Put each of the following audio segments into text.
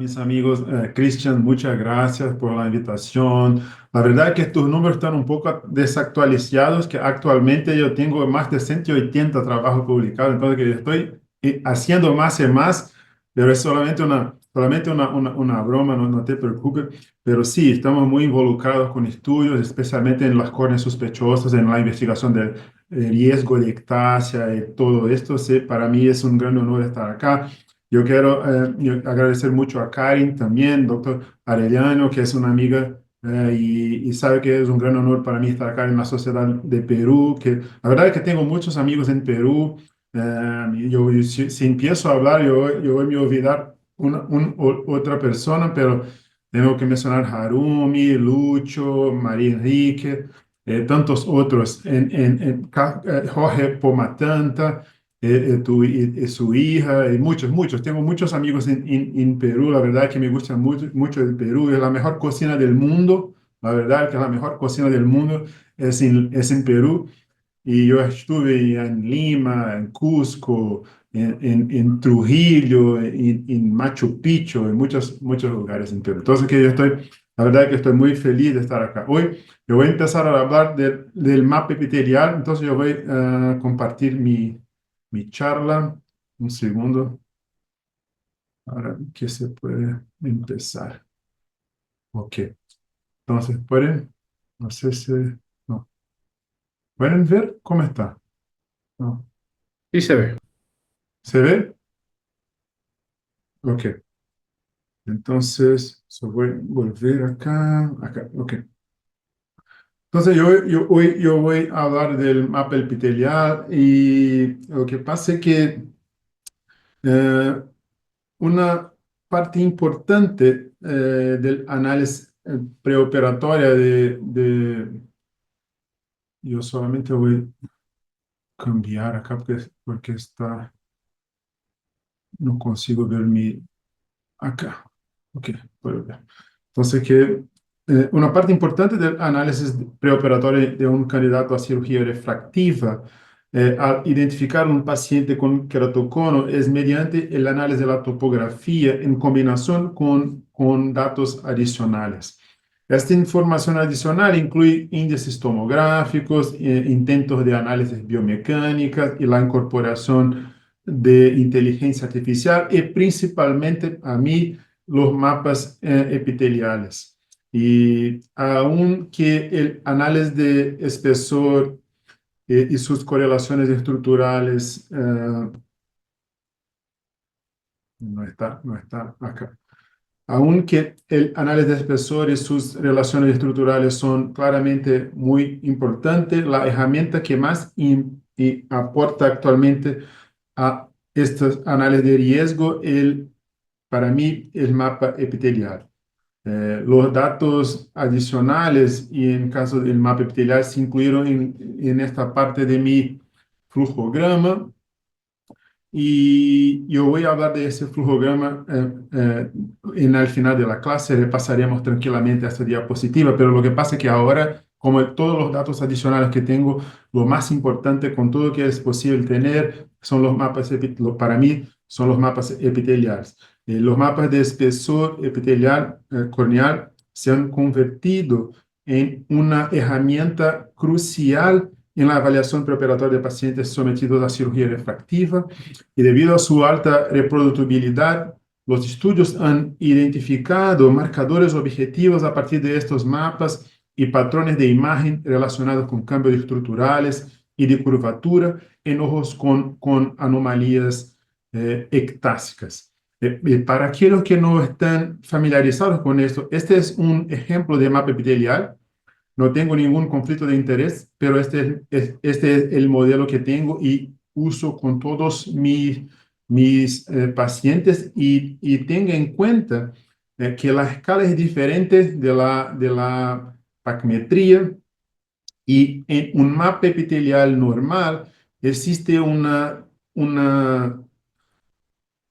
mis amigos. Christian, muchas gracias por la invitación. La verdad es que tus números están un poco desactualizados, que actualmente yo tengo más de 180 trabajos publicados, entonces que yo estoy haciendo más y más, pero es solamente una broma, no te preocupes. Pero sí, estamos muy involucrados con estudios, especialmente en las córneas sospechosas, en la investigación del riesgo de ectasia y todo esto. Sí, para mí es un gran honor estar acá. Yo quiero agradecer mucho a Karin también, doctor Arellano, que es una amiga y sabe que es un gran honor para mí estar acá en la Sociedad de Perú, que la verdad es que tengo muchos amigos en Perú. Si empiezo a hablar, yo voy a me olvidar otra persona, pero tengo que mencionar Harumi, Lucho, María Enrique, tantos otros, Jorge Pomatanta y su hija, y muchos, muchos. Tengo muchos amigos en Perú, la verdad que me gusta mucho, mucho el Perú, es la mejor cocina del mundo, la verdad que la mejor cocina del mundo es en Perú. Y yo estuve en Lima, en Cusco, en Trujillo, en Machu Picchu, en muchos, muchos lugares en Perú. Entonces, que yo estoy, la verdad que estoy muy feliz de estar acá. Hoy yo voy a empezar a hablar del mapa epitelial, entonces yo voy a compartir mi charla. Un segundo, para que se puede empezar. Ok, entonces pueden, no sé si, no, ¿pueden ver cómo está? No. Sí se ve. ¿Se ve? Ok. Entonces, voy a volver acá, ok. Entonces, yo voy a hablar del mapa epitelial y lo que pasa es que eh, una parte importante del análisis preoperatorio yo solamente voy a cambiar acá porque no consigo ver acá. Ok, puedo ver. Entonces, que una parte importante del análisis preoperatorio de un candidato a cirugía refractiva al identificar un paciente con queratocono es mediante el análisis de la topografía en combinación con datos adicionales. Esta información adicional incluye índices tomográficos, intentos de análisis biomecánicas y la incorporación de inteligencia artificial y principalmente a mí los mapas epiteliales. Y aunque el análisis de espesor y sus correlaciones estructurales no está acá. Aunque el análisis de espesor y sus relaciones estructurales son claramente muy importantes, la herramienta que más y aporta actualmente a estos análisis de riesgo, para mí, el mapa epitelial. Los datos adicionales y en caso del mapa epitelial se incluyeron en esta parte de mi flujograma y yo voy a hablar de ese flujograma en el final de la clase, repasaremos tranquilamente esta diapositiva, pero lo que pasa es que ahora, como todos los datos adicionales que tengo, lo más importante con todo que es posible tener son los mapas, para mí, son los mapas epiteliales. Los mapas de espesor epitelial corneal se han convertido en una herramienta crucial en la avaliación preoperatoria de pacientes sometidos a cirugía refractiva y debido a su alta reproducibilidad, los estudios han identificado marcadores objetivos a partir de estos mapas y patrones de imagen relacionados con cambios estructurales y de curvatura en ojos con anomalías ectásicas. Para aquellos que no están familiarizados con esto, este es un ejemplo de mapa epitelial. No tengo ningún conflicto de interés, pero este es el modelo que tengo y uso con todos mis pacientes y tenga en cuenta que la escala es diferente de la pacmetría y en un mapa epitelial normal existe una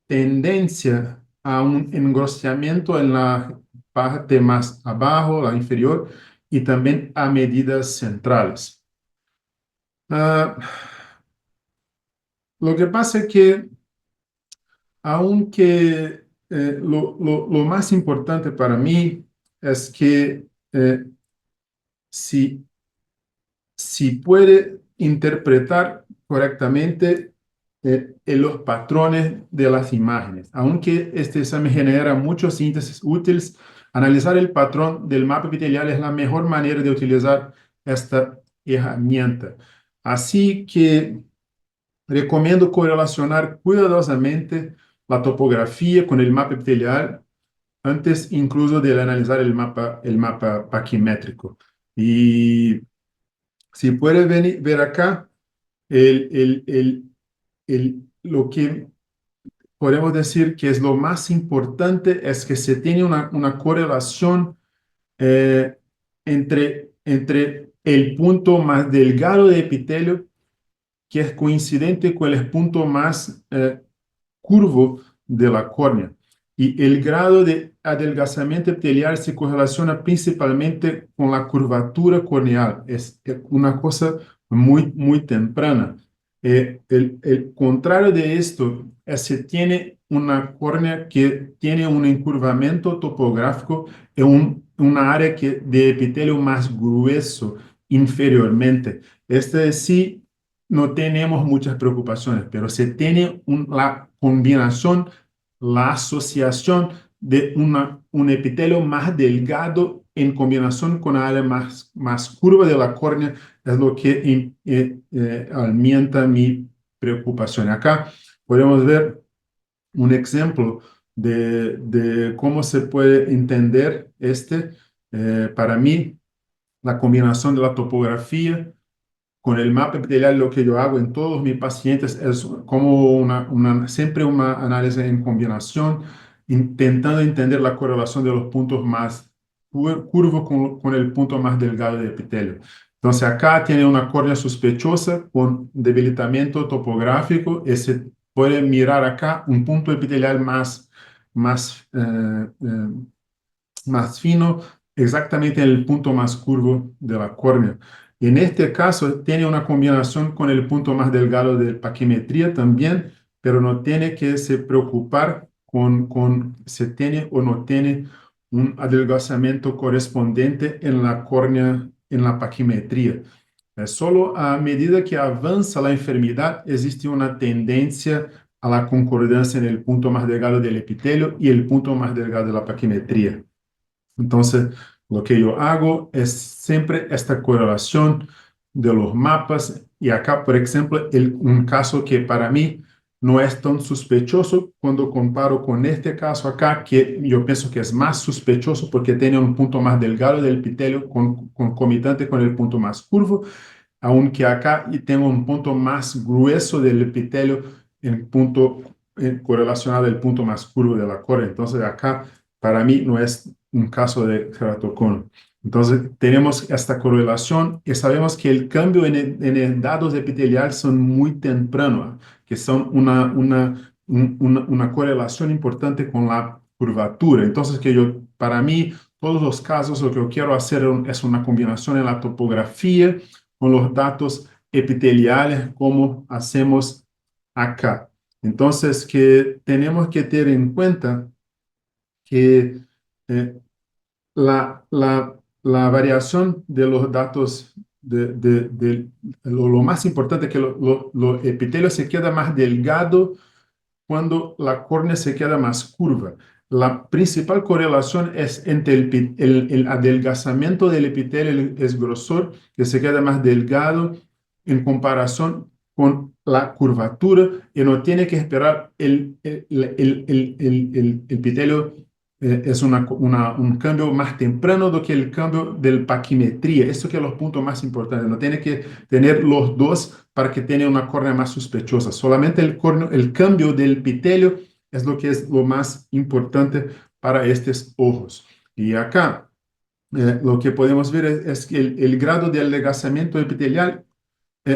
tendencia a un engrosamiento en la parte más abajo, la inferior, y también a medidas centrales. Ah, lo que pasa es que, aunque lo más importante para mí es que si, si puede interpretar correctamente en los patrones de las imágenes. Aunque este examen genera muchos índices útiles, analizar el patrón del mapa epitelial es la mejor manera de utilizar esta herramienta. Así que recomiendo correlacionar cuidadosamente la topografía con el mapa epitelial antes incluso de analizar el mapa paquimétrico. Y si puedes ver acá, el, el, el, lo que podemos decir que es lo más importante es que se tiene una correlación eh, entre el punto más delgado de epitelio, que es coincidente con el punto más curvo de la córnea. Y el grado de adelgazamiento epitelial se correlaciona principalmente con la curvatura corneal. Es una cosa muy temprana. El contrario de esto es que tiene una córnea que tiene un encurvamiento topográfico en una área de epitelio más grueso inferiormente. Este sí no tenemos muchas preocupaciones, pero se tiene la combinación, la asociación de un epitelio más delgado en combinación con la área más curva de la córnea, es lo que aumenta mi preocupación. Acá podemos ver un ejemplo de cómo se puede entender para mí, la combinación de la topografía con el mapa epitelial. Lo que yo hago en todos mis pacientes es como siempre una análisis en combinación, intentando entender la correlación de los puntos más curvos con el punto más delgado del epitelio. Entonces acá tiene una córnea sospechosa con debilitamiento topográfico y se puede mirar acá un punto epitelial más, más fino, exactamente en el punto más curvo de la córnea. En este caso, tiene una combinación con el punto más delgado de paquimetría también, pero no tiene que se preocupar con si tiene o no tiene un adelgazamiento correspondiente en la córnea, en la paquimetría. Solo a medida que avanza la enfermedad, existe una tendencia a la concordancia en el punto más delgado del epitelio y el punto más delgado de la paquimetría. Entonces, lo que yo hago es siempre esta correlación de los mapas. Y acá, por ejemplo, un caso que para mí no es tan sospechoso cuando comparo con este caso acá, que yo pienso que es más sospechoso porque tiene un punto más delgado del epitelio concomitante con el punto más curvo, aunque acá tengo un punto más grueso del epitelio en punto correlacionado al punto más curvo de la córnea. Entonces acá para mí no es un caso de keratoconus. Entonces tenemos esta correlación y sabemos que el cambio en el datos epiteliales son muy tempranos, que son una correlación importante con la curvatura. Entonces para mí, todos los casos, lo que yo quiero hacer es una combinación en la topografía con los datos epiteliales, como hacemos acá. Entonces, que tenemos que tener en cuenta que eh, la variación de los datos, lo más importante es que lo epitelio se queda más delgado cuando la córnea se queda más curva. La principal correlación es entre el adelgazamiento del epitelio, el grosor, que se queda más delgado en comparación con la curvatura, y no tiene que esperar el epitelio. Es un cambio más temprano do que el cambio del paquimetría. Eso que es los puntos más importantes. No tiene que tener los dos para que tenga una córnea más sospechosa. Solamente el cambio del epitelio es lo que es lo más importante para estos ojos. Y acá lo que podemos ver es que el grado de adelgazamiento epitelial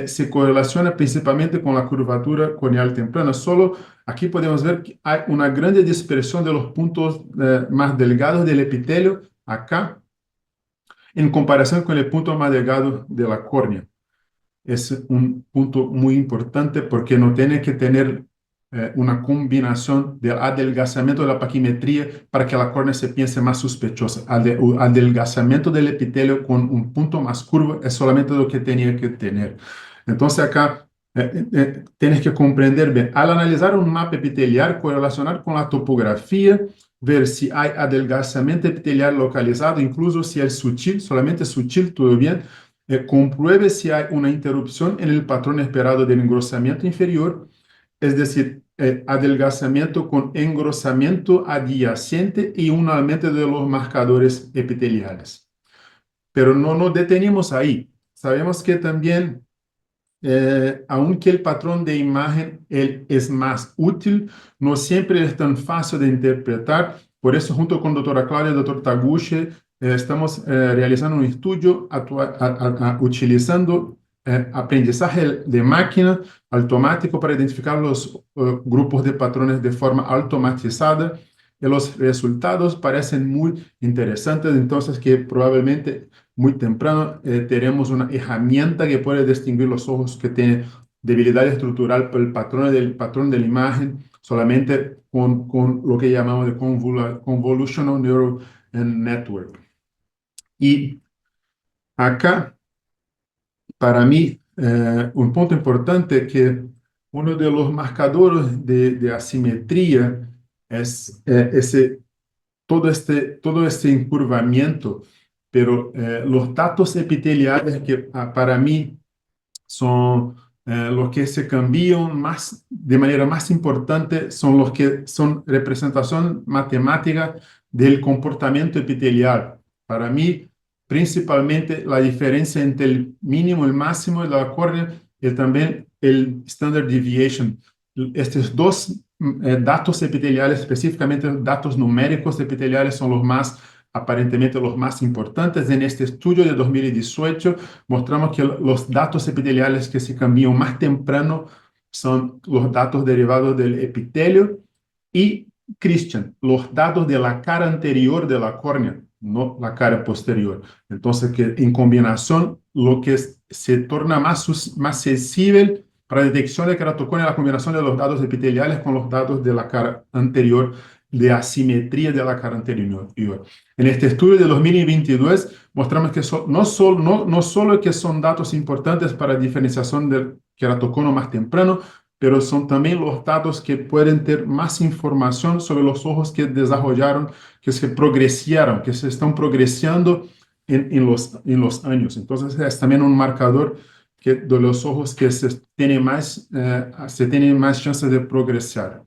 se correlaciona principalmente con la curvatura corneal temprana. Solo aquí podemos ver que hay una grande dispersión de los puntos más delgados del epitelio acá en comparación con el punto más delgado de la córnea. Es un punto muy importante porque no tiene que tener una combinación del adelgazamiento de la paquimetría para que la córnea se piense más sospechosa. Adelgazamiento del epitelio con un punto más curvo es solamente lo que tenía que tener. Entonces acá tienes que comprender bien. Al analizar un mapa epitelial, correlacionar con la topografía, ver si hay adelgazamiento epitelial localizado, incluso si es sutil, solamente sutil, todo bien. Compruebe si hay una interrupción en el patrón esperado del engrosamiento inferior, es decir, adelgazamiento con engrosamiento adyacente y un aumento de los marcadores epiteliales. Pero no nos detenemos ahí. Sabemos que también, aunque el patrón de imagen es más útil, no siempre es tan fácil de interpretar. Por eso, junto con doctora Claudia y doctor Taguchi, estamos realizando un estudio utilizando aprendizaje de máquina automático para identificar los grupos de patrones de forma automatizada. Y los resultados parecen muy interesantes, entonces que probablemente muy temprano tenemos una herramienta que puede distinguir los ojos que tienen debilidad estructural por el patrón de la imagen solamente con lo que llamamos de Convolutional Neural Network. Y acá, para mí, un punto importante es que uno de los marcadores de asimetría es todo este encurvamiento, pero los datos epiteliales que para mí son los que se cambian más, de manera más importante, son los que son representación matemática del comportamiento epitelial. Para mí, principalmente la diferencia entre el mínimo y el máximo de la córnea y también el standard deviation. Estos dos datos epiteliales, específicamente datos numéricos epiteliales, son los más, aparentemente los más importantes. En este estudio de 2018 mostramos que los datos epiteliales que se cambian más temprano son los datos derivados del epitelio y, Christian, los datos de la cara anterior de la córnea, no la cara posterior. Entonces, que en combinación, lo que se torna más sensible para detección de keratoconía es la combinación de los datos epiteliales con los datos de la cara anterior, de asimetría de la cara anterior. En este estudio de 2022 mostramos que no solo que son datos importantes para diferenciación del queratocono más temprano, pero son también los datos que pueden tener más información sobre los ojos que desarrollaron, que se progresaron, que se están progresando en los años. Entonces es también un marcador de los ojos que se tienen más chances de progresar.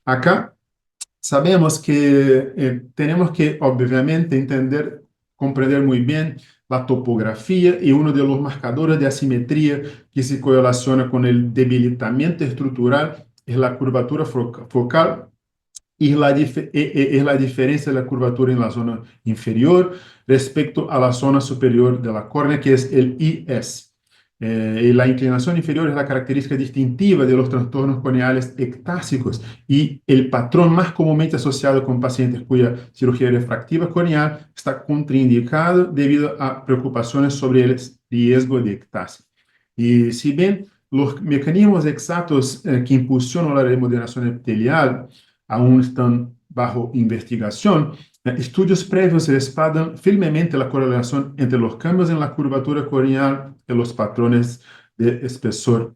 Acá sabemos que tenemos que, obviamente, comprender muy bien la topografía y uno de los marcadores de asimetría que se correlaciona con el debilitamiento estructural es la curvatura focal y es la diferencia de la curvatura en la zona inferior respecto a la zona superior de la córnea, que es el IS. Y la inclinación inferior es la característica distintiva de los trastornos corneales ectásicos y el patrón más comúnmente asociado con pacientes cuya cirugía refractiva corneal está contraindicado debido a preocupaciones sobre el riesgo de ectasia. Y si bien los mecanismos exactos que impulsionan la remodelación epitelial aún están bajo investigación, estudios previos respaldan firmemente la correlación entre los cambios en la curvatura corneal y los patrones de espesor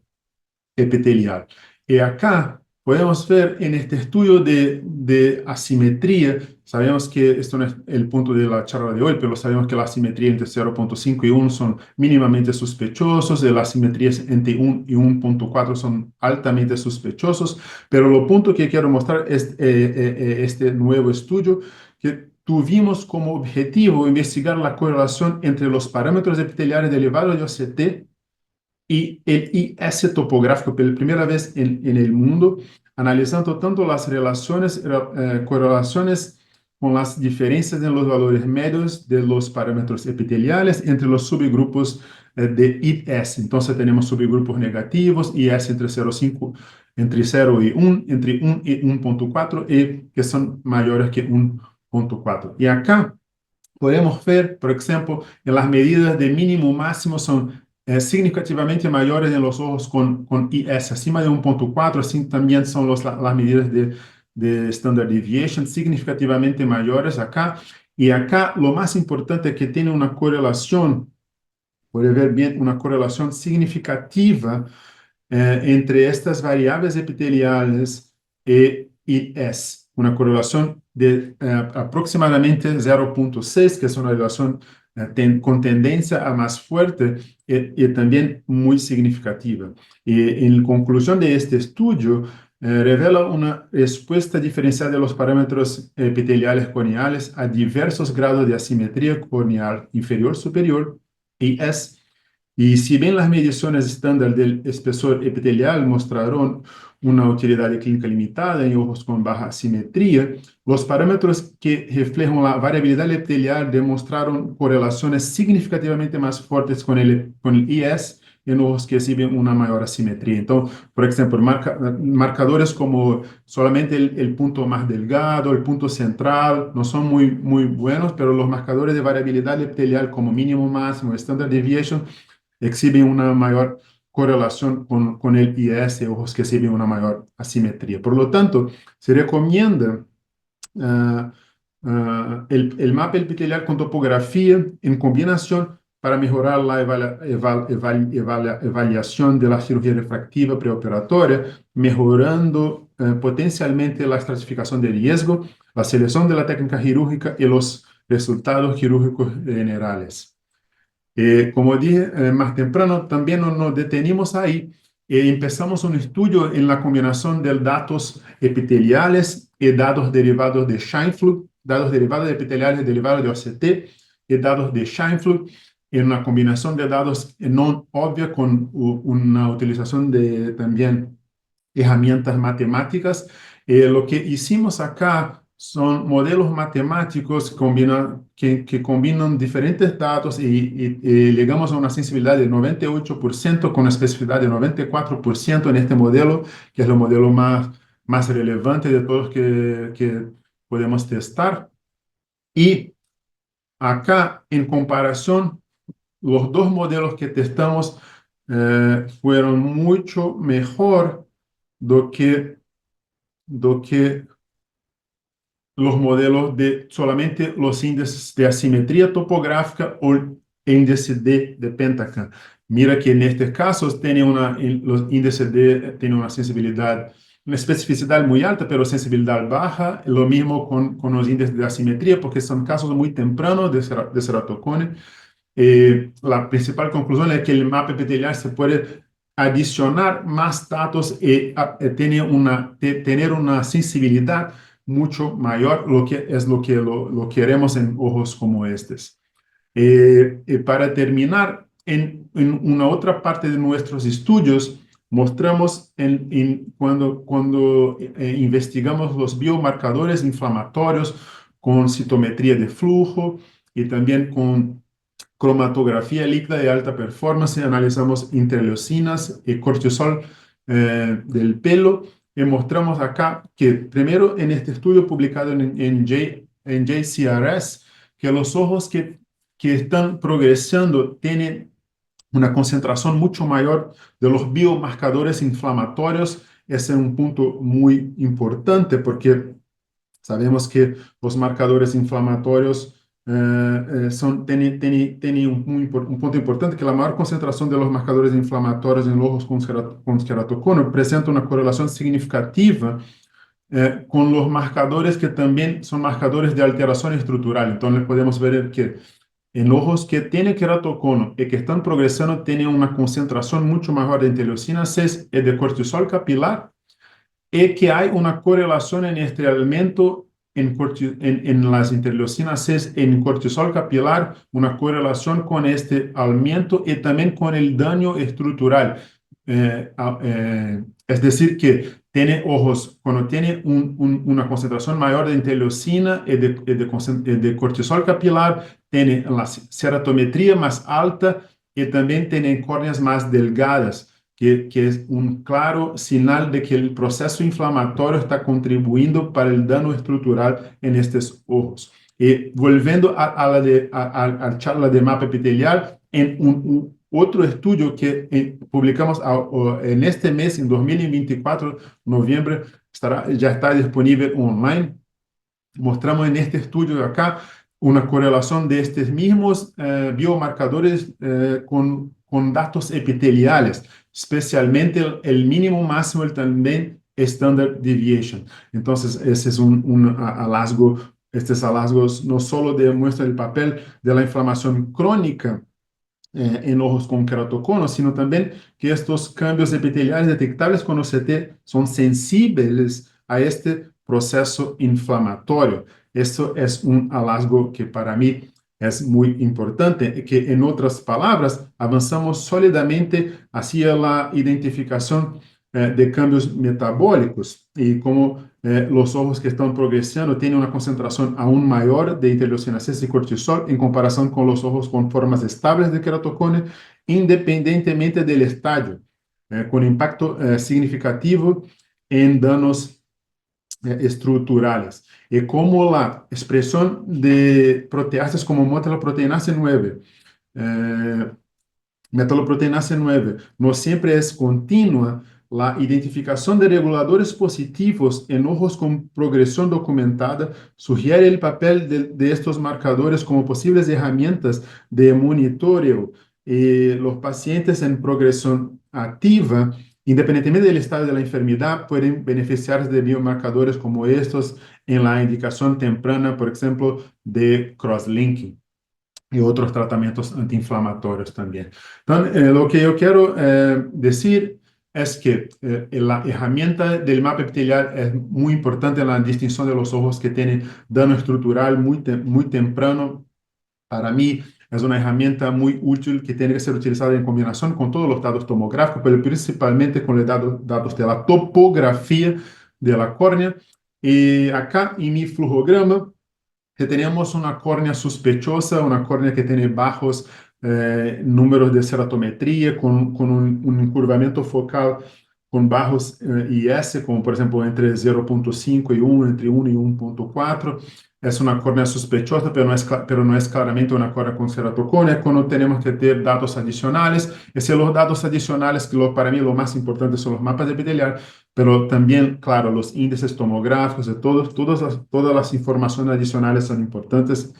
epitelial. Y acá podemos ver en este estudio de asimetría, sabemos que esto no es el punto de la charla de hoy, pero sabemos que la asimetría entre 0.5 y 1 son mínimamente sospechosos, y las asimetrías entre 1 y 1.4 son altamente sospechosos, pero lo punto que quiero mostrar es este nuevo estudio que tuvimos como objetivo investigar la correlación entre los parámetros epiteliales de elevado de OCT y el IS topográfico por primera vez en el mundo, analizando tanto las correlaciones con las diferencias en los valores medios de los parámetros epiteliales entre los subgrupos de IS. Entonces tenemos subgrupos negativos, IS entre 0,5, entre 0 y 1, entre 1 y 1.4, y que son mayores que 1.4. Y acá podemos ver, por ejemplo, en las medidas de mínimo máximo son significativamente mayores en los ojos con IS, acima de 1.4, así también son las medidas de Standard Deviation, significativamente mayores acá. Y acá lo más importante es que tiene una correlación, puede ver bien, una correlación significativa entre estas variables epiteliales e IS, una correlación de aproximadamente 0.6, que es una relación con tendencia a más fuerte y también muy significativa. Y en conclusión de este estudio, revela una respuesta diferencial de los parámetros epiteliales corneales a diversos grados de asimetría corneal inferior-superior, IS. Y si bien las mediciones estándar del espesor epitelial mostraron una utilidad clínica limitada en ojos con baja simetría, los parámetros que reflejan la variabilidad epitelial demostraron correlaciones significativamente más fuertes con el IS en ojos que exhiben una mayor asimetría. Entonces, por ejemplo, marcadores como solamente el punto más delgado, el punto central, no son muy buenos, pero los marcadores de variabilidad epitelial como mínimo, máximo, standard deviation, exhiben una mayor correlación con el IS, ojos que exhiben una mayor asimetría. Por lo tanto, se recomienda uh, el mapa epitelial con topografía en combinación para mejorar la evaluación de la cirugía refractiva preoperatoria, mejorando potencialmente la estratificación de riesgo, la selección de la técnica quirúrgica y los resultados quirúrgicos generales. Como dije más temprano, también nos detenimos ahí y empezamos un estudio en la combinación de datos epiteliales y datos derivados de Scheinflug, datos derivados de epiteliales derivados de OCT y datos de Scheinflug, en una combinación de datos no obvia con una utilización de también herramientas matemáticas. Lo que hicimos acá son modelos matemáticos que combinan diferentes datos y llegamos a una sensibilidad de 98% con una especificidad de 94% en este modelo, que es el modelo más relevante de todos que podemos testar. Y acá, en comparación, los dos modelos que testamos fueron mucho mejor do que los modelos de solamente los índices de asimetría topográfica o el índice de Pentacan. Mira que en estos casos los índices tienen una sensibilidad, una especificidad muy alta, pero sensibilidad baja. Lo mismo con los índices de asimetría, porque son casos muy tempranos de ceratocone. La principal conclusión es que el mapa epitelial se puede adicionar más datos y tener una sensibilidad mucho mayor, lo que es lo que lo queremos en ojos como estos. Para terminar, en una otra parte de nuestros estudios, mostramos cuando investigamos los biomarcadores inflamatorios con citometría de flujo y también con cromatografía líquida de alta performance, analizamos interleucinas y cortisol del pelo y mostramos acá que primero en este estudio publicado en JCRS, que los ojos que están progresando tienen una concentración mucho mayor de los biomarcadores inflamatorios. Ese es un punto muy importante porque sabemos que los marcadores inflamatorios tienen un punto importante, que la mayor concentración de los marcadores inflamatorios en los ojos con queratocono presenta una correlación significativa con los marcadores que también son marcadores de alteración estructural. Entonces podemos ver que en ojos que tienen queratocono y que están progresando tienen una concentración mucho mayor de interleucina 6 y de cortisol capilar, y que hay una correlación en este aumento en las interleucinas 6 en cortisol capilar, una correlación con este aumento y también con el daño estructural. Es decir, que tiene ojos, cuando tiene una concentración mayor de interleucina y de cortisol capilar, tiene la ceratometría más alta y también tiene córneas más delgadas, que es un claro señal de que el proceso inflamatorio está contribuyendo para el daño estructural en estos ojos. Y volviendo a la charla de mapa epitelial, en otro estudio que publicamos en este mes, en 2024, noviembre, ya está disponible online. Mostramos en este estudio de acá una correlación de estos mismos biomarcadores con datos epiteliales, especialmente el mínimo, máximo y también standard deviation. Entonces, ese es un hallazgo. Estos hallazgos no solo demuestran el papel de la inflamación crónica en ojos con keratocono, sino también que estos cambios epiteliales detectables con OCT son sensibles a este proceso inflamatorio. Esto es un hallazgo que para mí es muy importante, que en otras palabras, avanzamos sólidamente hacia la identificación de cambios metabólicos y como los ojos que están progresando tienen una concentración aún mayor de interleucina 6 y cortisol en comparación con los ojos con formas estables de queratocono, independientemente del estadio, con impacto significativo en danos estructurales. Y como la expresión de proteasas como metaloproteinasa 9, metaloproteinasa 9 no siempre es continua, la identificación de reguladores positivos en ojos con progresión documentada sugiere el papel de estos marcadores como posibles herramientas de monitoreo. Los pacientes en progresión activa, independientemente del estado de la enfermedad, pueden beneficiarse de biomarcadores como estos en la indicación temprana, por ejemplo, de crosslinking y otros tratamientos antiinflamatorios también. Entonces, lo que yo quiero decir es que la herramienta del mapa epitelial es muy importante en la distinción de los ojos que tienen daño estructural muy temprano. Para mí es una herramienta muy útil que tiene que ser utilizada en combinación con todos los datos tomográficos, pero principalmente con los datos de la topografía de la córnea. Y acá en mi flujograma, que tenemos una córnea sospechosa, una córnea que tiene bajos números de ceratometría, con un encurvamiento focal con bajos IS, como por ejemplo entre 0,5 y 1, entre 1 y 1,4. Es una córnea sospechosa, pero no es claramente una córnea con ceratoconia. Cuando tenemos que tener datos adicionales, y si los datos adicionales, que para mí lo más importante son los mapas epiteliales, pero también, claro, los índices tomográficos, todas las informaciones adicionales son importantes.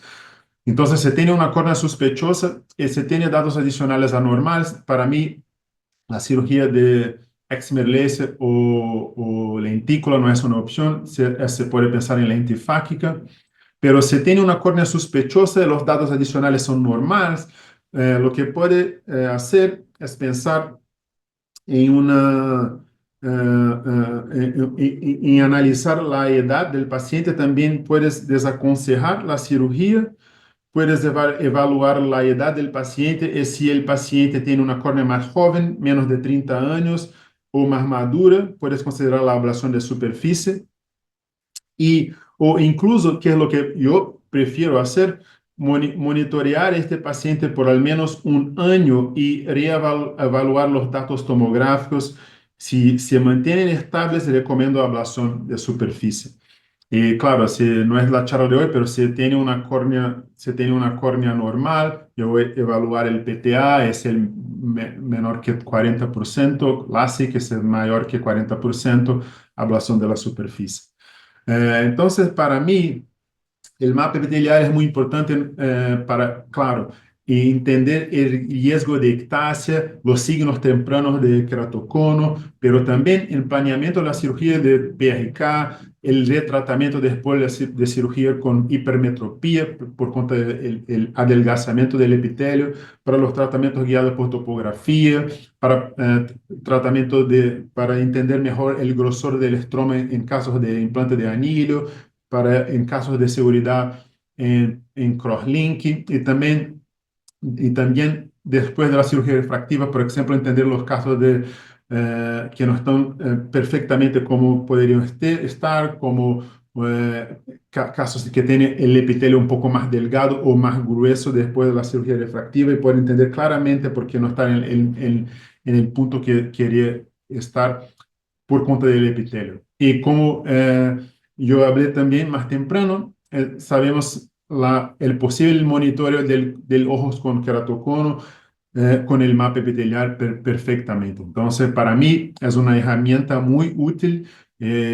Entonces, se tiene una córnea sospechosa y se tiene datos adicionales anormales. Para mí, la cirugía de excimer laser o lentícula no es una opción. Se puede pensar en lente fáquica, pero si tiene una córnea sospechosa y los datos adicionales son normales, lo que puede hacer es pensar en en analizar la edad del paciente. También puedes desaconsejar la cirugía, puedes evaluar la edad del paciente y si el paciente tiene una córnea más joven, menos de 30 años, o más madura, puedes considerar la ablación de superficie. O incluso, que es lo que yo prefiero hacer, monitorear a este paciente por al menos un año y reevaluar los datos tomográficos. Si se mantienen estables, recomiendo ablación de superficie. Y claro, si no es la charla de hoy, pero si tiene una córnea normal, yo voy a evaluar el PTA, es el menor que 40%, LASIK es el mayor que 40%, ablación de la superficie. Entonces, para mí, el mapa epitelial es muy importante para, claro, entender el riesgo de ectasia, los signos tempranos de keratocono, pero también el planeamiento de la cirugía de PRK, el retratamiento después de cirugía con hipermetropía por cuenta del adelgazamiento del epitelio, para los tratamientos guiados por topografía, para para entender mejor el grosor del estroma en casos de implante de anillo, en casos de seguridad en crosslinking y también después de la cirugía refractiva, por ejemplo, entender los casos que no están perfectamente como podrían estar, como casos que tienen el epitelio un poco más delgado o más grueso después de la cirugía refractiva y poder entender claramente por qué no están en el punto que quería estar por cuenta del epitelio. Y como yo hablé también más temprano, sabemos el posible monitoreo del ojos con keratocono con el mapa epitelial perfectamente. Entonces, para mí es una herramienta muy útil.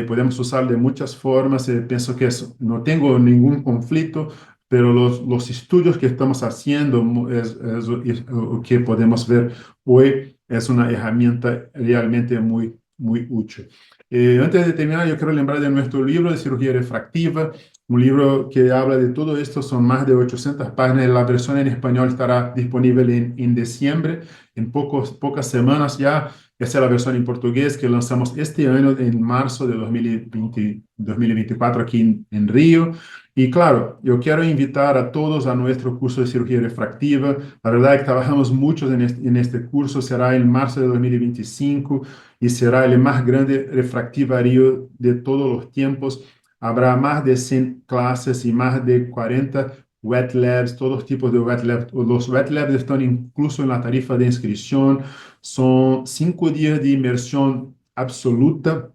Podemos usar de muchas formas. Pienso que no tengo ningún conflicto, pero los estudios que estamos haciendo es lo que podemos ver hoy. Es una herramienta realmente muy útil. Antes de terminar, yo quiero lembrar de nuestro libro de cirugía refractiva, un libro que habla de todo esto. Son más de 800 páginas. La versión en español estará disponible en diciembre, en pocas semanas ya. Esa es la versión en portugués que lanzamos este año, en marzo de 2024, aquí en Río. Y claro, yo quiero invitar a todos a nuestro curso de cirugía refractiva. La verdad es que trabajamos mucho en este curso. Será en marzo de 2025 y será el más grande refractivario de todos los tiempos. Habrá más de 100 clases y más de 40 wet labs, todos tipos de wet labs. Los wet labs están incluso en la tarifa de inscripción. Son 5 días de inmersión absoluta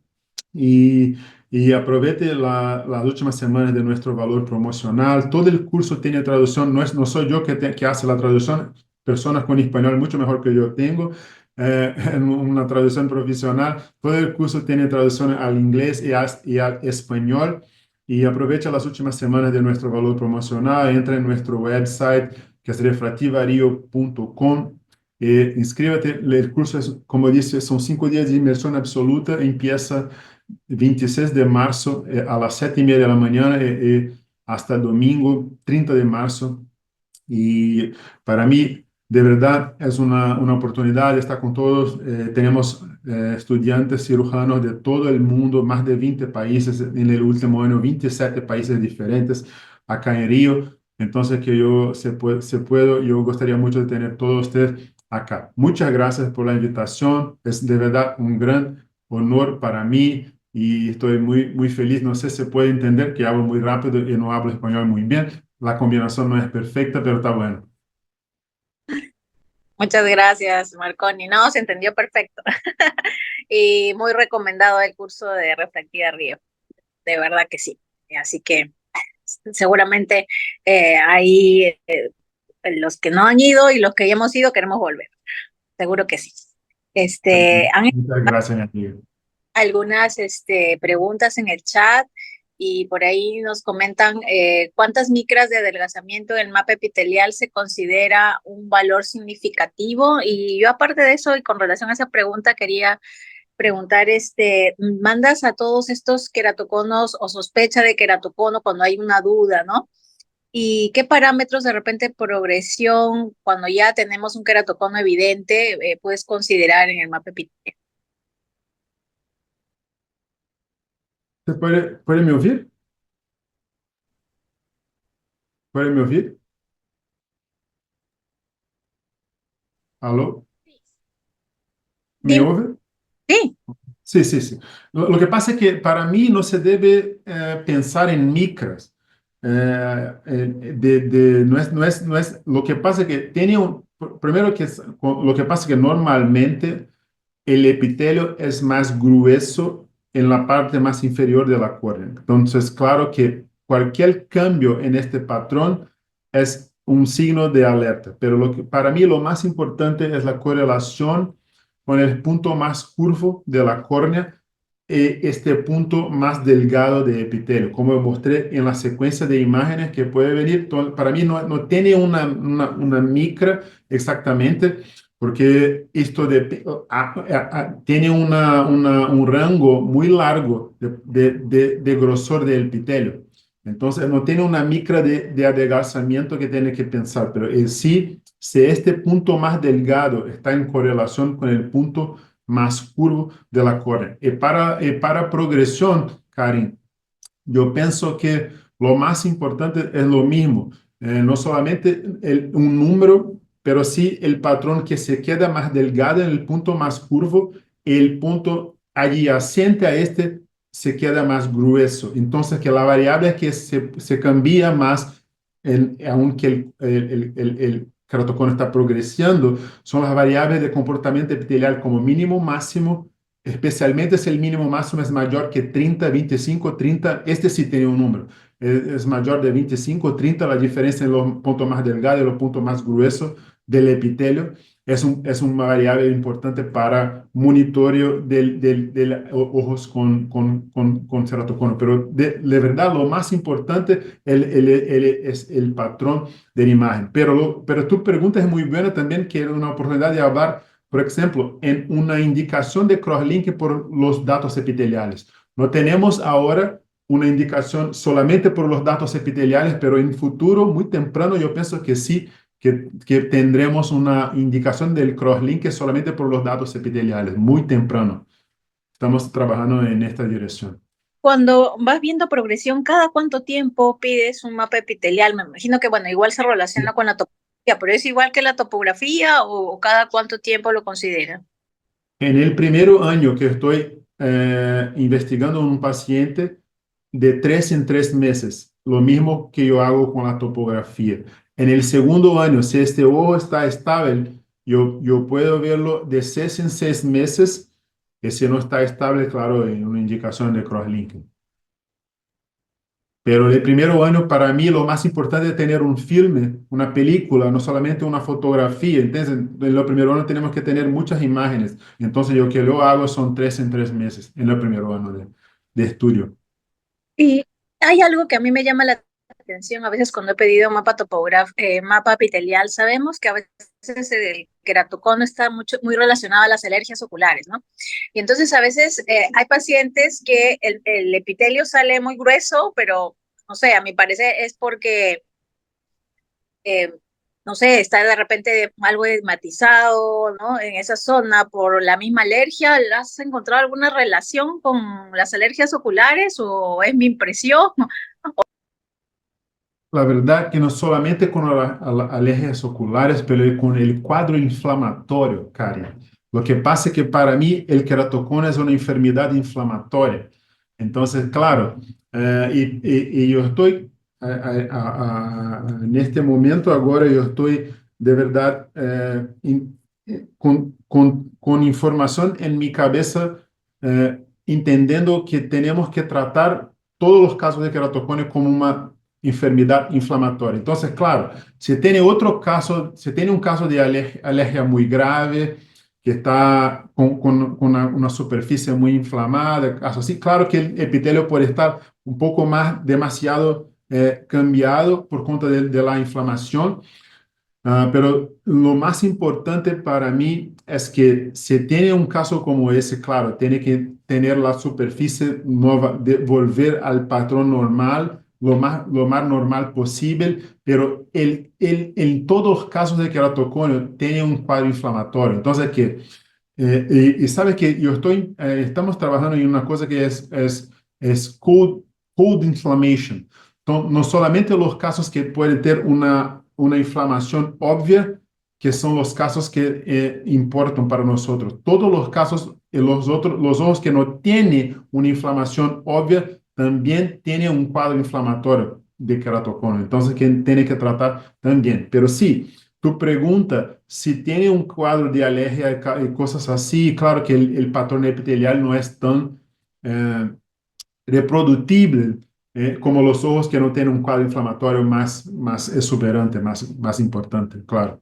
y, y aproveche las últimas semanas de nuestro valor promocional. Todo el curso tiene traducción. No soy yo que hace la traducción. Personas con español mucho mejor que yo tengo. En una traducción profesional. Todo el curso tiene traducción al inglés y al español. Y aprovecha las últimas semanas de nuestro valor promocional. Entra en nuestro website, que es refractivario.com. Inscríbete. El curso, como dice, son 5 días de inmersión absoluta. Empieza 26 de marzo a las 7:30 de la mañana hasta el domingo 30 de marzo. Y para mí, de verdad, es una oportunidad de estar con todos. Tenemos estudiantes cirujanos de todo el mundo, más de 20 países en el último año, 27 países diferentes acá en Río. Entonces, que yo yo gustaría mucho de tener todos ustedes acá. Muchas gracias por la invitación. Es de verdad un gran honor para mí y estoy muy feliz. No sé si se puede entender que hablo muy rápido y no hablo español muy bien. La combinación no es perfecta, pero está bueno. Muchas gracias, Marconi. No, se entendió perfecto. Y muy recomendado el curso de Refractiva Río. De verdad que sí. Así que seguramente ahí los que no han ido y los que ya hemos ido queremos volver. Seguro que sí. Han Muchas gracias, mi amigo. algunas preguntas en el chat y por ahí nos comentan cuántas micras de adelgazamiento del mapa epitelial se considera un valor significativo. Y yo aparte de eso y con relación a esa pregunta quería preguntar, mandas a todos estos queratoconos o sospecha de queratocono cuando hay una duda, ¿no? ¿Y qué parámetros de repente progresión, cuando ya tenemos un queratocono evidente, puedes considerar en el mapa epitelial? ¿Se puede me oír? ¿Puede me oír? ¿Aló? ¿Me Dime. oye? Sí, Sí, sí, sí. Lo que pasa es que para mí no se debe pensar en micras. No es, lo que pasa es que primero lo que pasa es que normalmente el epitelio es más grueso en la parte más inferior de la córnea. Entonces, claro que cualquier cambio en este patrón es un signo de alerta, pero para mí lo más importante es la correlación con el punto más curvo de la córnea y este punto más delgado de epitelio, como mostré en la secuencia de imágenes que puede venir. Para mí no tiene una micra exactamente, porque tiene un rango muy largo de grosor del epitelio. Entonces, no tiene una micra de adelgazamiento que tiene que pensar, pero en sí, si este punto más delgado está en correlación con el punto más curvo de la córnea. Y para progresión, Karin, yo pienso que lo más importante es lo mismo, no solamente un número, pero sí el patrón que se queda más delgado en el punto más curvo, el punto adyacente a este se queda más grueso. Entonces, que la variable que se cambia más, aunque el keratocono está progresando, son las variables de comportamiento epitelial como mínimo, máximo, especialmente si el mínimo máximo es mayor que 30, 25, 30, este sí tiene un número, es mayor de 25, 30, la diferencia en los puntos más delgados y los puntos más gruesos del epitelio. es una variable importante para monitoreo del ojos con ceratocono. Pero de verdad, lo más importante es el patrón de la imagen. Pero tu pregunta es muy buena también, que es una oportunidad de hablar, por ejemplo, en una indicación de crosslink por los datos epiteliales. No tenemos ahora una indicación solamente por los datos epiteliales, pero en futuro, muy temprano, yo pienso que sí, que tendremos una indicación del crosslink solamente por los datos epiteliales, muy temprano. Estamos trabajando en esta dirección. Cuando vas viendo progresión, ¿cada cuánto tiempo pides un mapa epitelial? Me imagino que, bueno, igual se relaciona con la topografía, pero ¿es igual que la topografía o cada cuánto tiempo lo consideran? En el primer año que estoy investigando un paciente, de 3 en 3 meses, lo mismo que yo hago con la topografía. En el segundo año, si este ojo está estable, yo puedo verlo de 6 en 6 meses, que si no está estable, claro, en una indicación de crosslinking. Pero el primer año, para mí, lo más importante es tener un filme, una película, no solamente una fotografía. Entonces, en el primer año tenemos que tener muchas imágenes. Entonces, lo que yo hago son 3 en 3 meses en el primer año de estudio. Y hay algo que a mí me llama la atención a veces cuando he pedido mapa epitelial. Sabemos que a veces el queratocono está muy relacionado a las alergias oculares, ¿no? Y entonces a veces hay pacientes que el epitelio sale muy grueso, pero no sé, a mi parecer es porque eh, no sé, está de repente algo estigmatizado, ¿no? En esa zona por la misma alergia. ¿Has encontrado alguna relación con las alergias oculares o es mi impresión? La verdad que no solamente con las alergias oculares, pero con el cuadro inflamatorio, Karen. Lo que pasa es que para mí el queratocono es una enfermedad inflamatoria. Entonces, claro, y yo estoy, en este momento ahora, yo estoy de verdad con información en mi cabeza, entendiendo que tenemos que tratar todos los casos de queratocono como una enfermedad inflamatoria. Entonces, claro, si tiene otro caso, si tiene un caso de alergia muy grave, que está con una superficie muy inflamada, caso así, claro que el epitelio puede estar un poco más demasiado cambiado por cuenta de la inflamación. Pero lo más importante para mí es que si tiene un caso como ese, claro, tiene que tener la superficie nueva, de volver al patrón normal, lo más normal posible, pero en todos los casos de queratoconio tiene un cuadro inflamatorio. Entonces, y sabes que estamos trabajando en una cosa que es cold inflammation. Entonces, no solamente los casos que pueden tener una inflamación obvia, que son los casos que importan para nosotros. Todos los casos, los ojos que no tienen una inflamación obvia, también tienen un cuadro inflamatorio de queratocono. Entonces, que tiene que tratar también. Pero sí, tu pregunta, si tiene un cuadro de alergia y cosas así, claro que el patrón epitelial no es tan eh, reproducible como los ojos que no tienen un cuadro inflamatorio más exuberante, más importante, claro.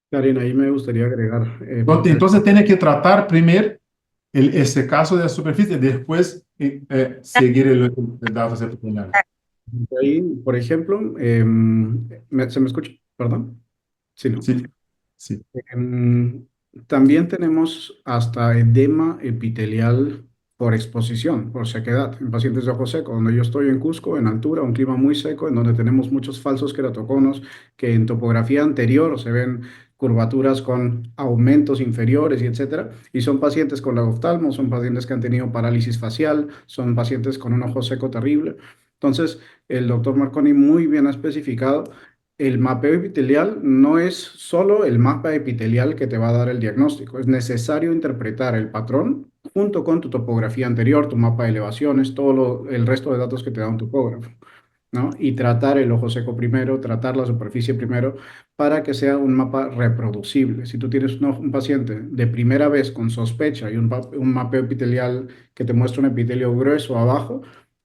Karina, ahí me gustaría agregar, Entonces tiene que tratar primero ese caso de la superficie, después seguir el datos epiteliales. ahí, por ejemplo, ¿se me escucha? Perdón. Sí, ¿no? Sí, sí. Em, También tenemos hasta edema epitelial por exposición, por sequedad, en pacientes de ojo seco, donde yo estoy en Cusco, en altura, un clima muy seco, en donde tenemos muchos falsos queratoconos que en topografía anterior se ven curvaturas con aumentos inferiores y etcétera, y son pacientes con lagoftalmo, son pacientes que han tenido parálisis facial, son pacientes con un ojo seco terrible. Entonces, el doctor Marconi muy bien ha especificado el mapeo epitelial no es solo el mapa epitelial que te va a dar el diagnóstico, es necesario interpretar el patrón junto con tu topografía anterior, tu mapa de elevaciones, el resto de datos que te da un topógrafo, ¿no? Y tratar el ojo seco primero, tratar la superficie primero, para que sea un mapa reproducible. Si tú tienes un paciente de primera vez con sospecha y un mapeo epitelial que te muestra un epitelio grueso abajo,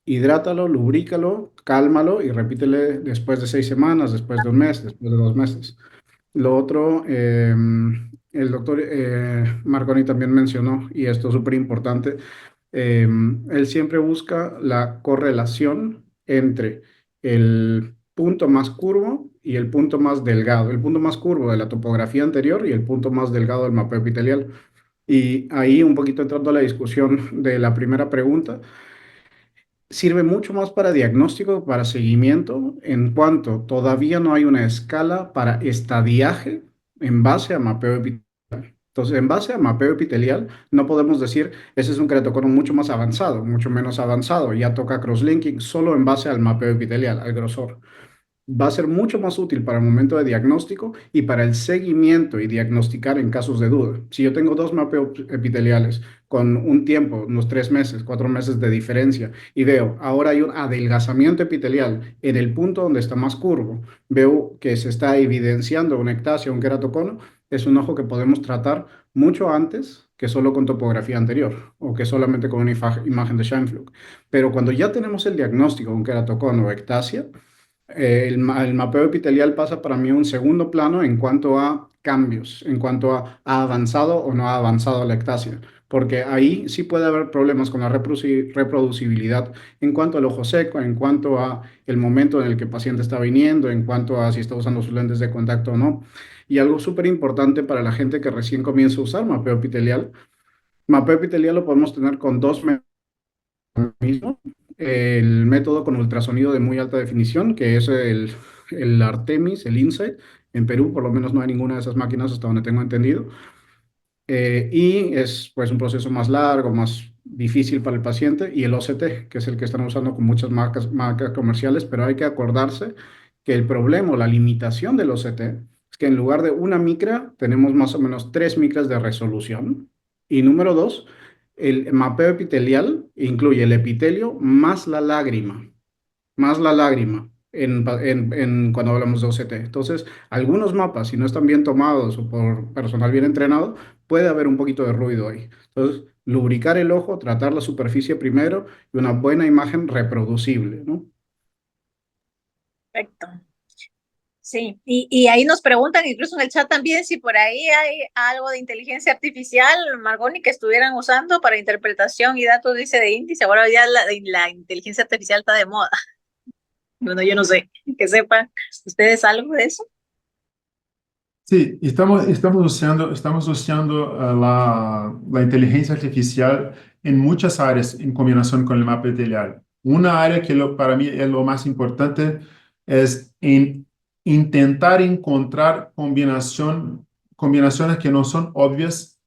hidrátalo, lubrícalo, cálmalo y repítele después de 6 semanas, después de un mes, después de 2 meses. Lo otro, el doctor Marconi también mencionó, y esto es súper importante, él siempre busca la correlación entre el punto más curvo y el punto más delgado, el punto más curvo de la topografía anterior y el punto más delgado del mapeo epitelial. Y ahí un poquito entrando a la discusión de la primera pregunta, sirve mucho más para diagnóstico, para seguimiento, en cuanto todavía no hay una escala para estadiaje en base a mapeo epitelial. Entonces, en base a mapeo epitelial, no podemos decir, ese es un queratocono mucho más avanzado, mucho menos avanzado, ya toca crosslinking solo en base al mapeo epitelial, al grosor. Va a ser mucho más útil para el momento de diagnóstico y para el seguimiento y diagnosticar en casos de duda. Si yo tengo dos mapeos epiteliales con un tiempo, unos 3 meses, 4 meses de diferencia, y veo ahora hay un adelgazamiento epitelial en el punto donde está más curvo, veo que se está evidenciando una ectasia, un queratocono, es un ojo que podemos tratar mucho antes que solo con topografía anterior o que solamente con una imagen de Scheimpflug. Pero cuando ya tenemos el diagnóstico de un queratocono o ectasia, el mapeo epitelial pasa para mí a un segundo plano en cuanto a cambios, en cuanto a ha avanzado o no ha avanzado la ectasia, porque ahí sí puede haber problemas con la reproducibilidad en cuanto al ojo seco, en cuanto a el momento en el que el paciente está viniendo, en cuanto a si está usando sus lentes de contacto o no. Y algo súper importante para la gente que recién comienza a usar mapeo epitelial lo podemos tener con dos mismo, el método con ultrasonido de muy alta definición, que es el Artemis, el InSight. En Perú, por lo menos, no hay ninguna de esas máquinas hasta donde tengo entendido. Y es pues un proceso más largo, más difícil para el paciente. Y el OCT, que es el que están usando con muchas marcas comerciales, pero hay que acordarse que el problema o la limitación del OCT es que en lugar de una micra, tenemos más o menos 3 micras de resolución. Y número dos, el mapeo epitelial incluye el epitelio más la lágrima cuando hablamos de OCT. Entonces, algunos mapas, si no están bien tomados o por personal bien entrenado, puede haber un poquito de ruido ahí. Entonces, lubricar el ojo, tratar la superficie primero y una buena imagen reproducible, ¿no? Perfecto. Sí, y ahí nos preguntan, incluso en el chat también, si por ahí hay algo de inteligencia artificial, Margoni, que estuvieran usando para interpretación y datos, dice, de índice. Ahora ya la inteligencia artificial está de moda. Bueno, yo no sé, que sepan ustedes algo de eso. Sí, estamos usando la inteligencia artificial en muchas áreas en combinación con el mapa epitelial. Una área que para mí es lo más importante es en intentar encontrar combinaciones que no son obvias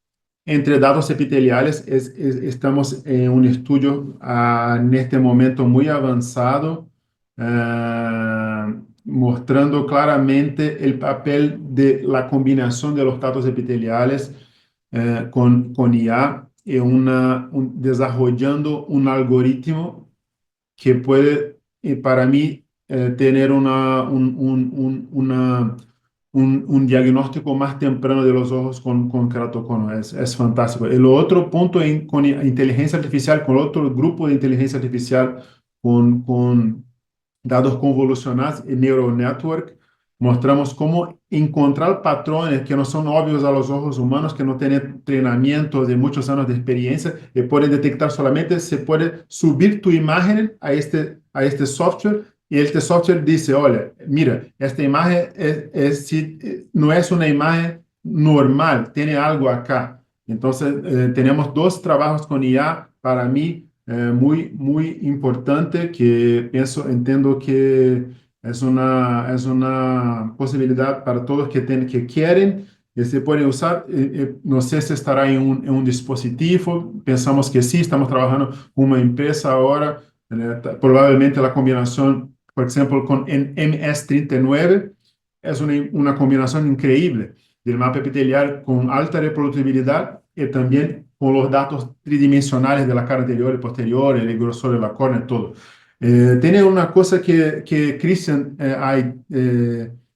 entre datos epiteliales. Estamos en un estudio en este momento muy avanzado, mostrando claramente el papel de la combinación de los datos epiteliales con IA y desarrollando un algoritmo que puede, para mí, tener un diagnóstico más temprano de los ojos con keratoconus. Es fantástico. El otro punto con inteligencia artificial, con otro grupo de inteligencia artificial, con dados convolucionados y neural network, mostramos cómo encontrar patrones que no son obvios a los ojos humanos, que no tienen entrenamiento de muchos años de experiencia y pueden detectar solamente, se puede subir tu imagen a este software y este software dice, oye, mira, esta imagen no es una imagen normal, tiene algo acá. Entonces, tenemos dos trabajos con IA para mí muy importante que entiendo que es una posibilidad para todos que quieren y se pueden usar. No sé si estará en un dispositivo, pensamos que sí, estamos trabajando con una empresa ahora, probablemente la combinación, por ejemplo, con MS39 es una combinación increíble del mapa epitelial con alta reproducibilidad y también con los datos tridimensionales de la cara anterior y posterior, el grosor de la córnea, todo. Tiene una cosa que Christian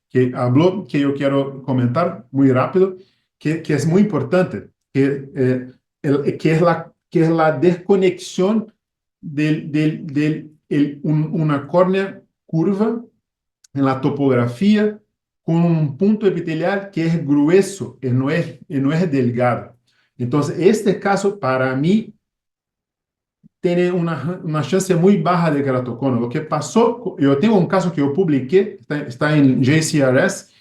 que habló, que yo quiero comentar muy rápido, que es muy importante, que es la desconexión una córnea curva en la topografía con un punto epitelial que es grueso y no es delgado. Entonces, este caso para mí tiene una chance muy baja de keratoconus. Lo que pasó, yo tengo un caso que yo publiqué, está en JCRS,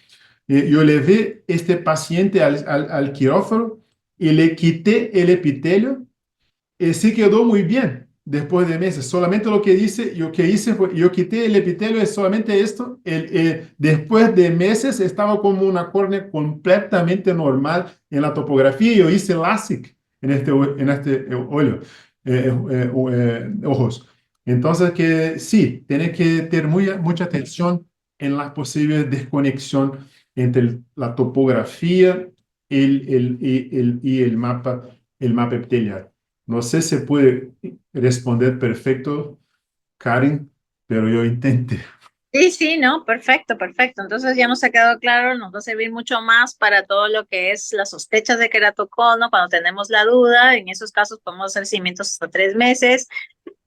yo llevé este paciente al quirófano y le quité el epitelio y sí quedó muy bien después de meses. Solamente lo que hice fue, yo quité el epitelio, es solamente esto. Después de meses estaba como una córnea completamente normal en la topografía y yo hice LASIK en este ojos. Entonces, que sí, tiene que tener mucha atención en las posibles desconexión entre la topografía y el mapa epitelial. No sé si puede responder perfecto, Karen, pero yo intenté. Sí, sí, no, perfecto, perfecto. Entonces ya nos ha quedado claro, nos va a servir mucho más para todo lo que es las sospechas de queratocono, cuando tenemos la duda, en esos casos podemos hacer seguimientos hasta 3 meses.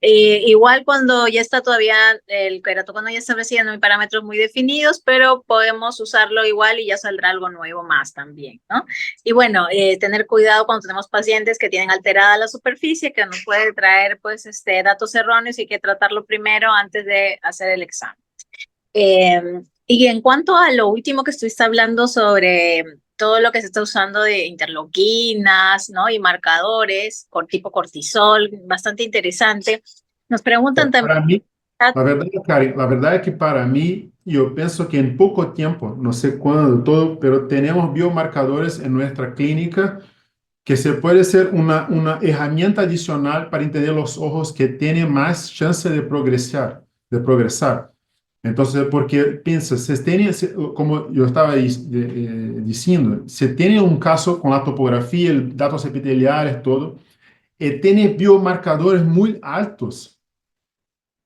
Igual cuando ya está todavía el queratocono ya establecido, no hay parámetros muy definidos, pero podemos usarlo igual y ya saldrá algo nuevo más también, ¿no? Y bueno, tener cuidado cuando tenemos pacientes que tienen alterada la superficie, que nos puede traer pues datos erróneos y hay que tratarlo primero antes de hacer el examen. Y en cuanto a lo último que estuviste hablando sobre todo lo que se está usando de interleuquinas, ¿no? Y marcadores, tipo cortisol, bastante interesante. Nos preguntan también. Para mí, la verdad, Karen, la verdad es que para mí, yo pienso que en poco tiempo, no sé cuándo todo, pero tenemos biomarcadores en nuestra clínica que se puede ser una herramienta adicional para entender los ojos que tienen más chance de progresar. Entonces, porque piensa, como yo estaba diciendo, se tiene un caso con la topografía, datos epiteliales, todo, y tiene biomarcadores muy altos,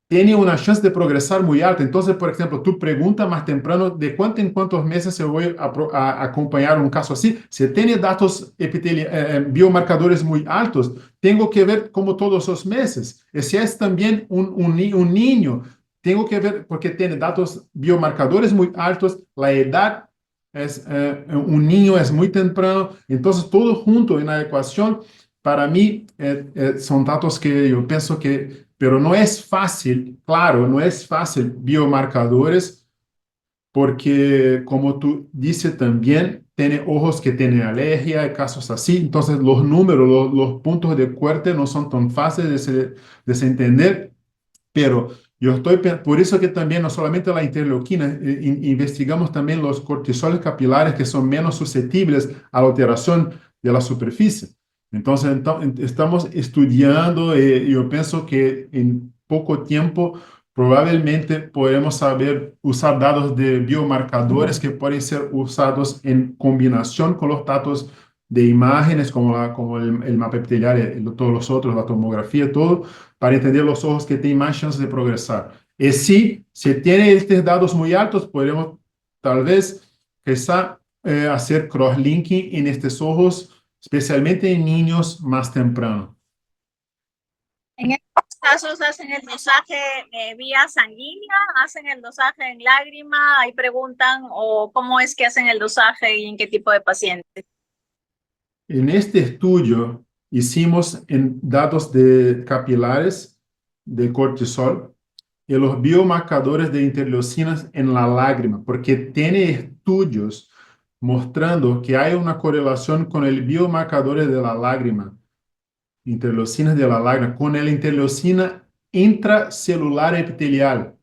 tiene una chance de progresar muy alta. Entonces, por ejemplo, tu pregunta más temprano, ¿de cuánto en cuántos meses se voy a acompañar un caso así? Si tiene datos biomarcadores muy altos, tengo que ver como todos los meses. Y si es también un niño, tengo que ver porque tiene datos biomarcadores muy altos, la edad un niño es muy temprano, entonces todo junto en la ecuación, para mí son datos que yo pienso que pero no es fácil, claro, no es fácil biomarcadores porque, como tú dices también, tiene ojos que tienen alergia y casos así. Entonces, los números, los puntos de corte no son tan fáciles de se entender, pero yo estoy, por eso que también no solamente la interleuquina, investigamos también los cortisoles capilares que son menos susceptibles a la alteración de la superficie. Entonces, estamos estudiando y yo pienso que en poco tiempo probablemente podremos saber usar datos de biomarcadores que pueden ser usados en combinación con los datos de imágenes como el mapa epitelial y todos los otros, la tomografía, todo, para entender los ojos que tienen más chances de progresar. Y si tiene estos datos muy altos, podemos tal vez quizá hacer cross-linking en estos ojos, especialmente en niños más temprano. En estos casos hacen el dosaje vía sanguínea, hacen el dosaje en lágrima, ahí preguntan o cómo es que hacen el dosaje y en qué tipo de pacientes. En este estudio hicimos en datos de capilares de cortisol y los biomarcadores de interleucinas en la lágrima, porque tiene estudios mostrando que hay una correlación con el biomarcador de la lágrima, interleucinas de la lágrima, con la interleucina intracelular epitelial.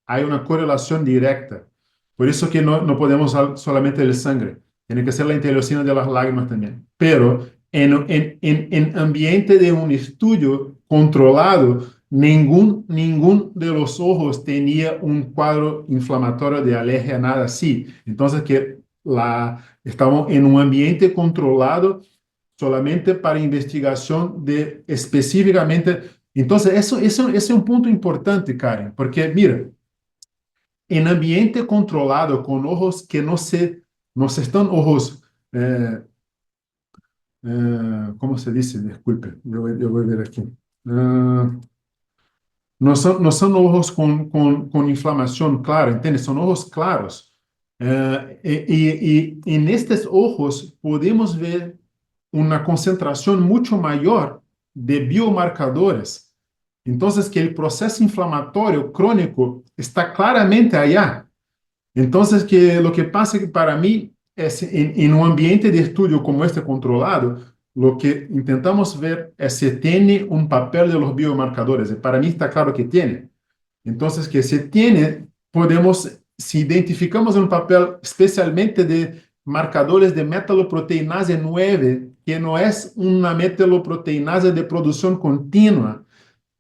Hay una correlación directa. Por eso que no podemos usar solamente el sangre. Tiene que ser la interleucina de las lágrimas también. Pero en ambiente de un estudio controlado, ningún de los ojos tenía un cuadro inflamatorio de alergia, nada así. Entonces, estamos en un ambiente controlado solamente para investigación de específicamente. Entonces, eso es un punto importante, Karen, porque mira, en ambiente controlado, con ojos que no se están ojos, ¿cómo se dice? Disculpe, yo voy a ver aquí. No son ojos con inflamación clara, ¿entiendes? Son ojos claros. Y en estos ojos podemos ver una concentración mucho mayor de biomarcadores. Entonces, que el proceso inflamatorio crónico está claramente allá. Entonces, que lo que pasa es que para mí, es en un ambiente de estudio como este controlado, lo que intentamos ver es si tiene un papel de los biomarcadores. Y para mí está claro que tiene. Entonces, que si tiene, podemos, si identificamos un papel especialmente de marcadores de metaloproteinase 9, que no es una metaloproteinase de producción continua,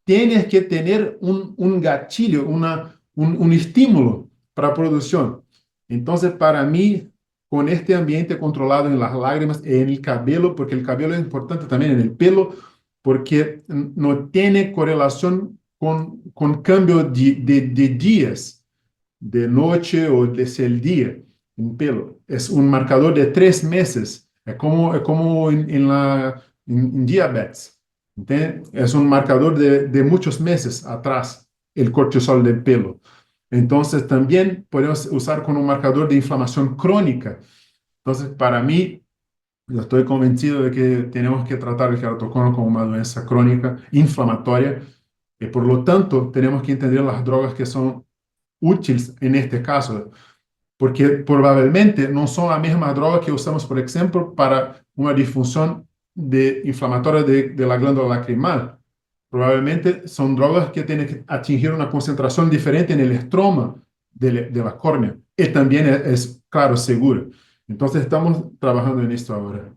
tienes que tener un gatillo, un estímulo para producción. Entonces, para mí, con este ambiente controlado en las lágrimas, en el cabello, porque el cabello es importante también en el pelo, porque no tiene correlación con cambio de días, de noche o de el día en pelo. Es un marcador de 3 meses. Es como en diabetes. ¿Entiende? Es un marcador de muchos meses atrás, el cortisol del pelo. Entonces, también podemos usar como un marcador de inflamación crónica. Entonces, para mí, yo estoy convencido de que tenemos que tratar el keratoconus como una doença crónica inflamatoria y por lo tanto tenemos que entender las drogas que son útiles en este caso, porque probablemente no son las mismas drogas que usamos, por ejemplo, para una disfunción inflamatoria de la glándula lacrimal. Probablemente son drogas que tienen que atingir una concentración diferente en el estroma de la córnea. Y también es, claro, seguro. Entonces estamos trabajando en esto ahora.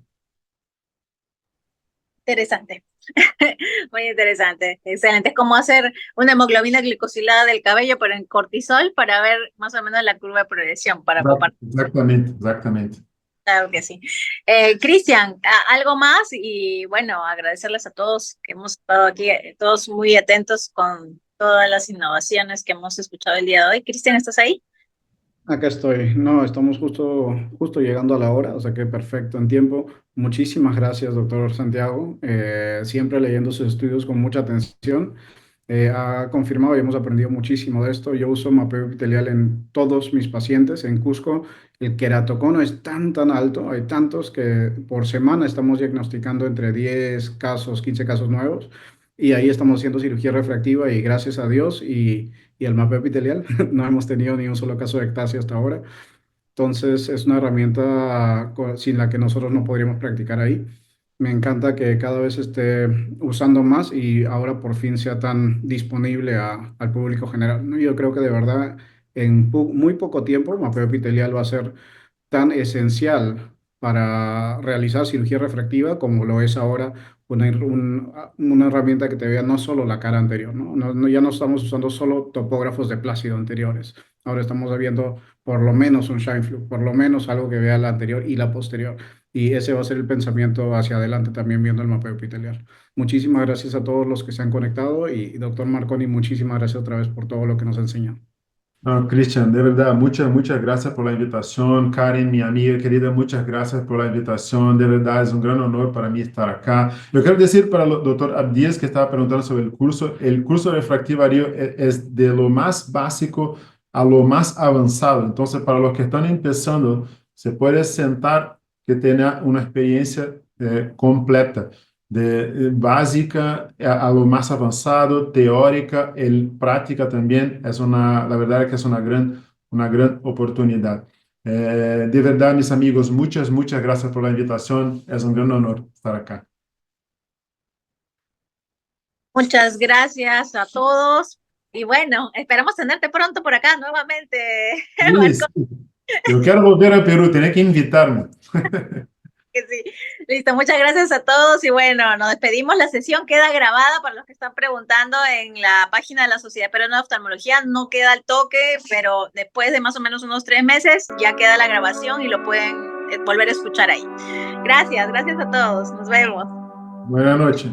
Interesante. Muy interesante. Excelente. Es como hacer una hemoglobina glicosilada del cabello, pero en cortisol para ver más o menos la curva de progresión para comparar. Exactamente, exactamente. Claro que sí. Cristian, algo más y bueno, agradecerles a todos que hemos estado aquí, todos muy atentos con todas las innovaciones que hemos escuchado el día de hoy. Cristian, ¿estás ahí? Acá estoy. No, estamos justo llegando a la hora, o sea que perfecto en tiempo. Muchísimas gracias, doctor Santiago. Siempre leyendo sus estudios con mucha atención. Ha confirmado y hemos aprendido muchísimo de esto. Yo uso mapeo epitelial en todos mis pacientes. En Cusco, el queratocono es tan alto, hay tantos que por semana estamos diagnosticando entre 10 casos, 15 casos nuevos. Y ahí estamos haciendo cirugía refractiva y gracias a Dios y el mapeo epitelial no hemos tenido ni un solo caso de ectasia hasta ahora. Entonces es una herramienta sin la que nosotros no podríamos practicar ahí. Me encanta que cada vez esté usando más y ahora por fin sea tan disponible al público general, ¿no? Yo creo que de verdad en muy poco tiempo mapeo epitelial va a ser tan esencial para realizar cirugía refractiva como lo es ahora una herramienta que te vea no solo la cara anterior, ¿no? Ya no estamos usando solo topógrafos de Plácido anteriores. Ahora estamos viendo por lo menos un Scheimpflug, por lo menos algo que vea la anterior y la posterior. Y ese va a ser el pensamiento hacia adelante también viendo el mapeo epitelial. Muchísimas gracias a todos los que se han conectado y doctor Marconi, muchísimas gracias otra vez por todo lo que nos enseñó. No, Cristian, de verdad, muchas gracias por la invitación. Karen, mi amiga querida, muchas gracias por la invitación. De verdad, es un gran honor para mí estar acá. Yo quiero decir para el doctor Abdies, que estaba preguntando sobre el curso refractivario es de lo más básico a lo más avanzado. Entonces, para los que están empezando, se puede sentar que tenga una experiencia completa de básica a lo más avanzado, teórica, práctica también, la verdad es que es una gran oportunidad. De verdad, mis amigos, muchas gracias por la invitación. Es un gran honor estar acá. Muchas gracias a todos. Y bueno, esperamos tenerte pronto por acá nuevamente, Sí, sí. Marco. Yo quiero volver a Perú, tiene que invitarme. Que sí. Listo, muchas gracias a todos y bueno, nos despedimos. La sesión queda grabada para los que están preguntando en la página de la Sociedad Peruana de Oftalmología. No queda al toque, pero después de más o menos unos 3 meses ya queda la grabación y lo pueden volver a escuchar ahí. Gracias a todos. Nos vemos. Buenas noches.